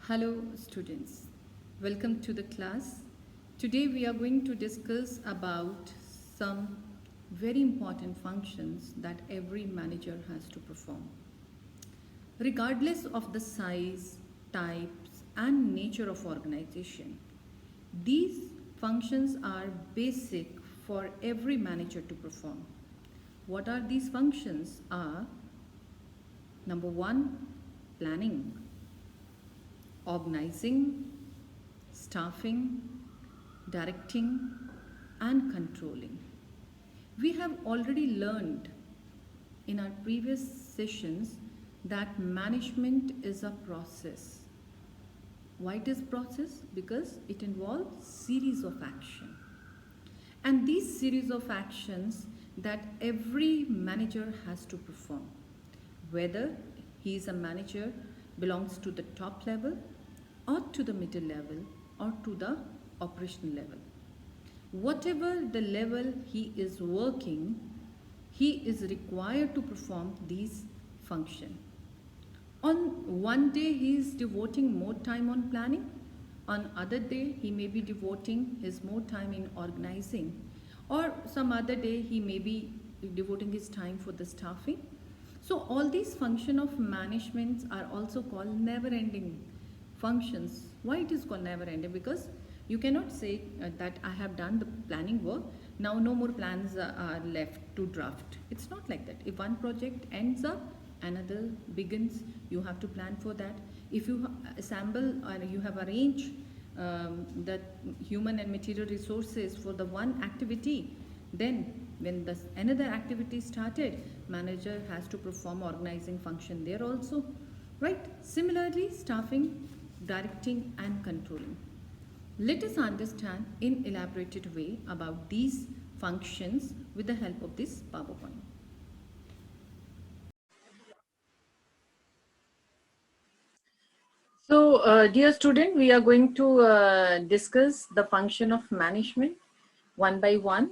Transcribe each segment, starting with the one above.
Hello students, welcome to the class. Today we are going to discuss about some very important functions that every manager has to perform. Regardless of the size, types and nature of organization, these functions are basic for every manager to perform. What are these functions? Are number 1, planning, organizing, staffing, directing, and controlling. We have already learned in our previous sessions that management is a process. Why it is process? Because it involves series of action. And these series of actions that every manager has to perform, whether he is a manager belongs to the top level or to the middle level or to the operational level. Whatever the level he is working, he is required to perform these functions. On one day he is devoting more time on planning, on other day he may be devoting his more time in organizing, or some other day he may be devoting his time for the staffing. So all these functions of management are also called never ending functions. Why it is called never ending? Because you cannot say that I have done the planning work, now no more plans are left to draft. It's not like that. If one project ends up, another begins. You have to plan for that. If you assemble or you have arranged the human and material resources for the one activity, then when another activity started, manager has to perform organizing function there also, right? Similarly, staffing, directing and controlling. Let us understand in elaborated way about these functions with the help of this PowerPoint. So, dear student, we are going to discuss the function of management one by one.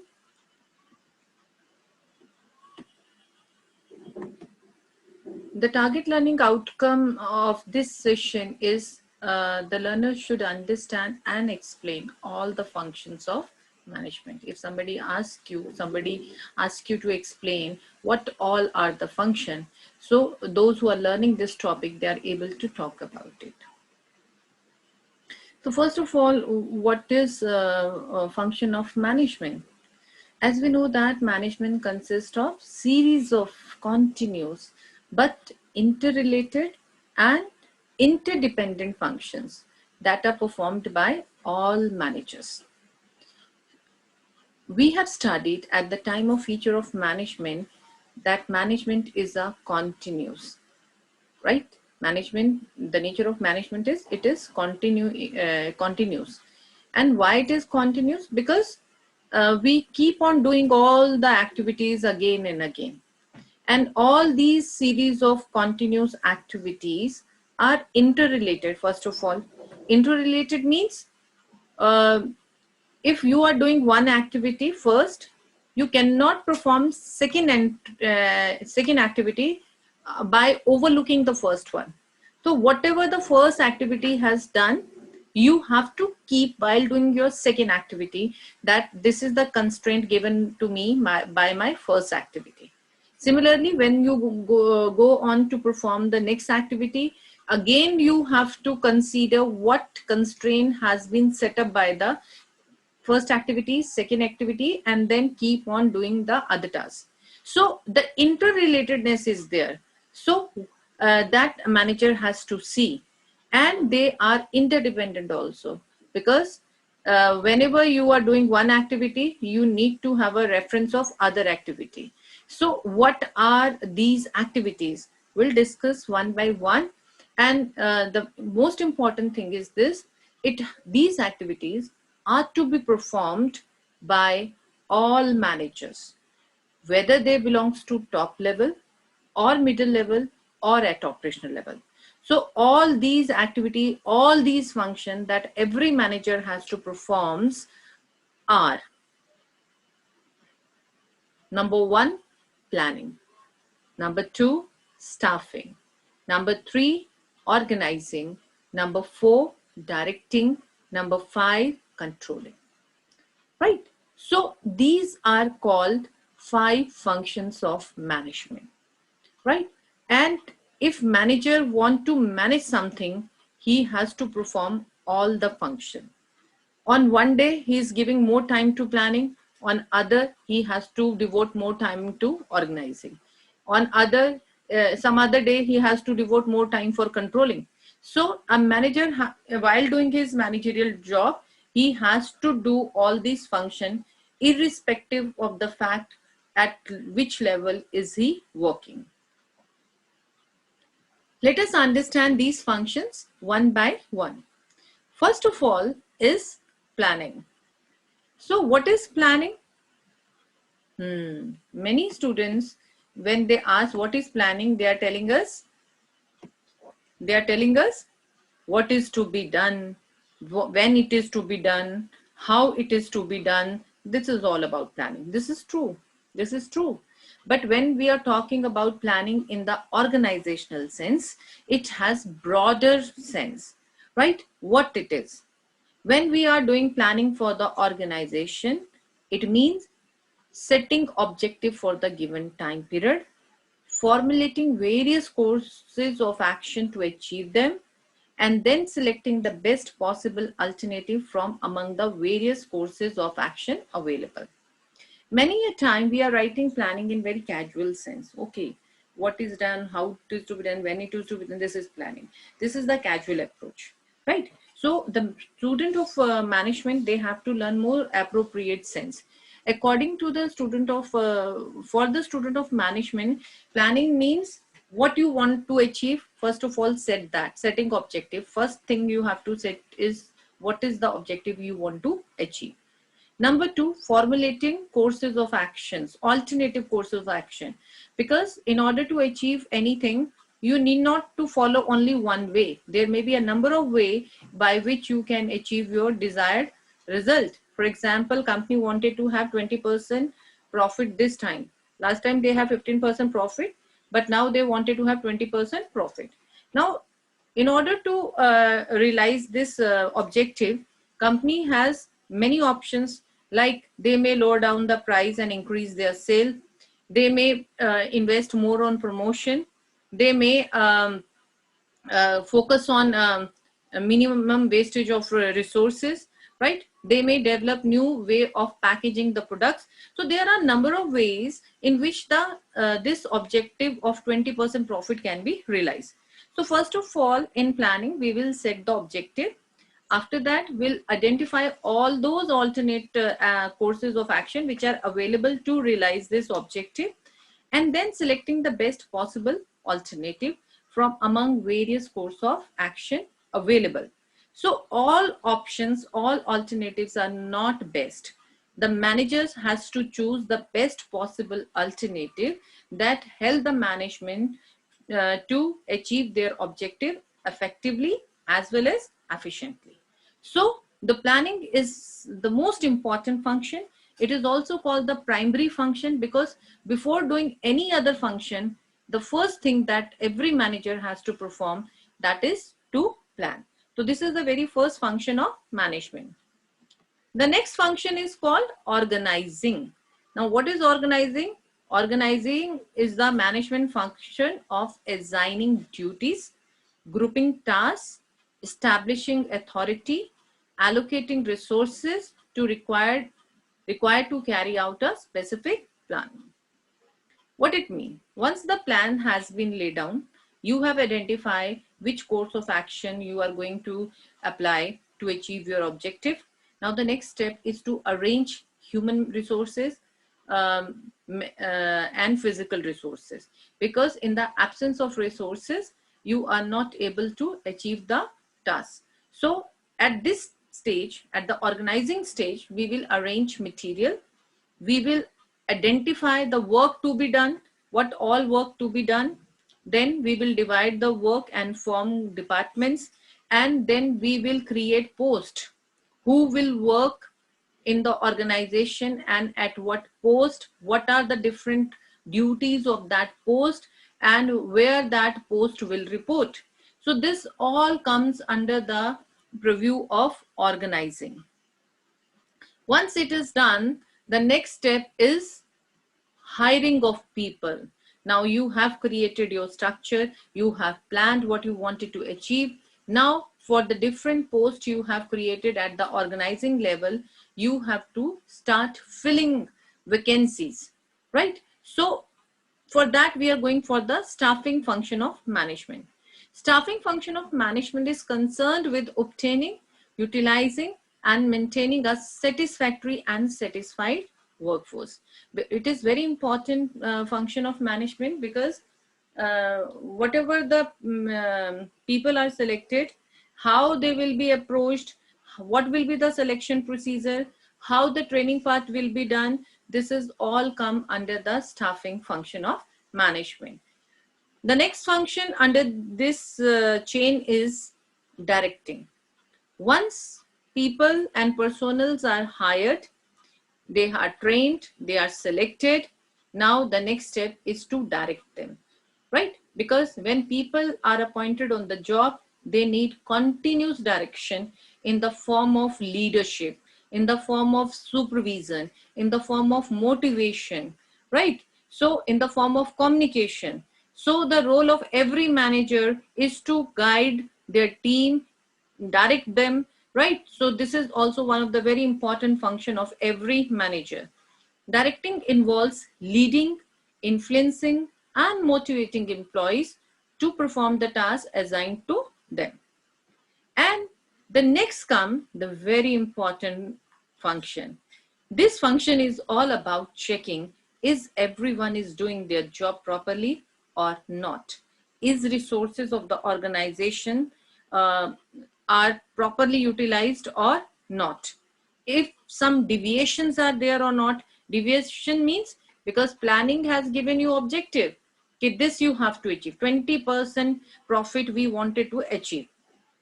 The target learning outcome of this session is the learner should understand and explain all the functions of management. If somebody asks you to explain what all are the function, so those who are learning this topic, they are able to talk about it. So first of all, what is a function of management? As we know that management consists of series of continuous but interrelated and interdependent functions that are performed by all managers. We have studied at the time of feature of management that management is a continuous, right? Management, the nature of management is it is continuous. And why it is continuous? Because we keep on doing all the activities again and again. And all these series of continuous activities are interrelated. First of all, interrelated means if you are doing one activity first, you cannot perform second activity by overlooking the first one. So whatever the first activity has done, you have to keep while doing your second activity, that this is the constraint given to me by my first activity. Similarly, when you go on to perform the next activity, again you have to consider what constraint has been set up by the first activity, second activity, and then keep on doing the other tasks. So the interrelatedness is there. So that manager has to see, and they are interdependent also, because whenever you are doing one activity, you need to have a reference of other activity. So what are these activities? We'll discuss one by one. And the most important thing is this: these activities are to be performed by all managers, whether they belongs to top level or middle level or at operational level. So all these activity, all these functions that every manager has to perform are: number 1, planning; number 2, staffing; number 3, organizing; Number 4, directing. Number 5, controlling. Right? So these are called 5 functions of management. Right? And if manager want to manage something, he has to perform all the function. On one day, he is giving more time to planning. On other, he has to devote more time to organizing. On other, some other day, he has to devote more time for controlling. So a manager, while doing his managerial job, he has to do all these functions irrespective of the fact at which level is he working. Let us understand these functions one by one. First of all is planning. So what is planning? Many students, when they ask what is planning, they are telling us what is to be done, when it is to be done, how it is to be done. This is all about planning. This is true. This is true. But when we are talking about planning in the organizational sense, it has broader sense, right? What it is. When we are doing planning for the organization, it means setting objective for the given time period, formulating various courses of action to achieve them, and then selecting the best possible alternative from among the various courses of action available. Many a time we are writing planning in very casual sense. Okay, what is done, how it is to be done, when it is to be done, this is planning. This is the casual approach, right? So the student of management, they have to learn more appropriate sense. According to the student of, for the student of management, planning means what you want to achieve. First of all, set that, setting objective. First thing you have to set is what is the objective you want to achieve. Number 2, formulating courses of actions, alternative courses of action. Because in order to achieve anything, you need not to follow only one way. There may be a number of ways by which you can achieve your desired result. For example, company wanted to have 20% profit this time. Last time they have 15% profit, but now they wanted to have 20% profit. Now, in order to realize this objective, company has many options, like they may lower down the price and increase their sale. They may invest more on promotion. They may focus on a minimum wastage of resources, right? They may develop new way of packaging the products. So there are a number of ways in which the this objective of 20% profit can be realized. So first of all, in planning, we will set the objective. After that, we'll identify all those alternate courses of action which are available to realize this objective, and then selecting the best possible alternative from among various course of action available. So all options, all alternatives are not best. The managers has to choose the best possible alternative that help the management to achieve their objective effectively as well as efficiently. So the planning is the most important function. It is also called the primary function because before doing any other function, the first thing that every manager has to perform, that is to plan. So this is the very first function of management. The next function is called organizing. Now what is organizing? Organizing is the management function of assigning duties, grouping tasks, establishing authority, allocating resources to required to carry out a specific plan. What it means? Once the plan has been laid down, you have identified which course of action you are going to apply to achieve your objective. Now the next step is to arrange human resources and physical resources, because in the absence of resources, you are not able to achieve the task. So at this stage, at the organizing stage, we will arrange material. We will identify the work to be done, what all work to be done. Then we will divide the work and form departments, and then we will create posts. Who will work in the organization and at what post, what are the different duties of that post, and where that post will report. So this all comes under the purview of organizing. Once it is done, the next step is hiring of people. Now you have created your structure, you have planned what you wanted to achieve. Now for the different posts you have created at the organizing level, you have to start filling vacancies, right? So for that we are going for the staffing function of management. Staffing function of management is concerned with obtaining, utilizing and maintaining a satisfactory and satisfied workforce. It is very important function of management, because whatever the people are selected, how they will be approached, what will be the selection procedure, how the training part will be done, this is all come under the staffing function of management. The next function under this chain is directing. Once people and personals are hired, they are trained, they are selected, now the next step is to direct them, right? Because when people are appointed on the job, they need continuous direction in the form of leadership, in the form of supervision, in the form of motivation, right? So in the form of communication. So the role of every manager is to guide their team, direct them, right? So this is also one of the very important function of every manager. Directing involves leading, influencing and motivating employees to perform the task assigned to them. And the next come the very important function. This function is all about checking is everyone is doing their job properly or not. Is resources of the organization are properly utilized or not. If some deviations are there or not. Deviation means because planning has given you objective. Okay, this you have to achieve. 20% profit we wanted to achieve.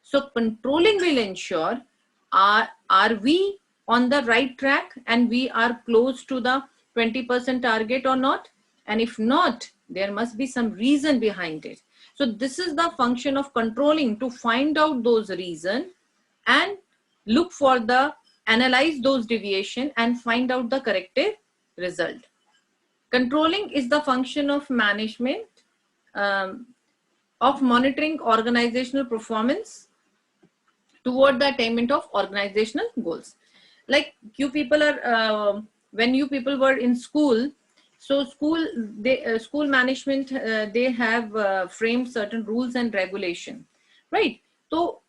So controlling will ensure are we on the right track and we are close to the 20% target or not? And if not, there must be some reason behind it. So this is the function of controlling, to find out those reasons and look for the, analyze those deviation and find out the corrective result. Controlling is the function of management of monitoring organizational performance toward the attainment of organizational goals. Like you people are, when you people were in school, so school management, they have framed certain rules and regulation, right? So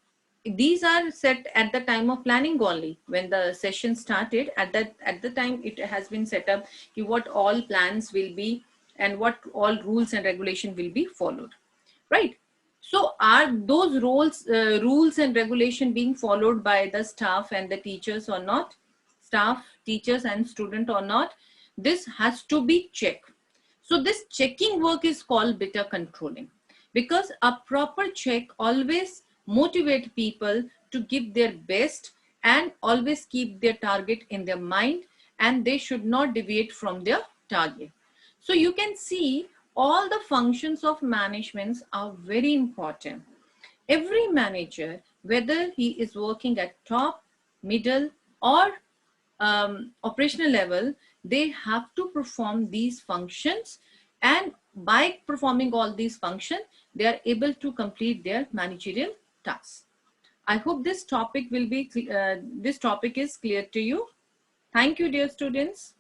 these are set at the time of planning only. When the session started, at the time it has been set up what all plans will be and what all rules and regulation will be followed, right? So are those rules and regulation being followed by the staff and the teachers or not? Staff, teachers and student or not? This has to be checked. So this checking work is called beta controlling, because a proper check always motivate people to give their best and always keep their target in their mind, and they should not deviate from their target. So you can see all the functions of management are very important. Every manager, whether he is working at top, middle or operational level, they have to perform these functions, and by performing all these functions, they are able to complete their managerial tasks. I hope this topic will be this topic is clear to you. Thank you, dear students.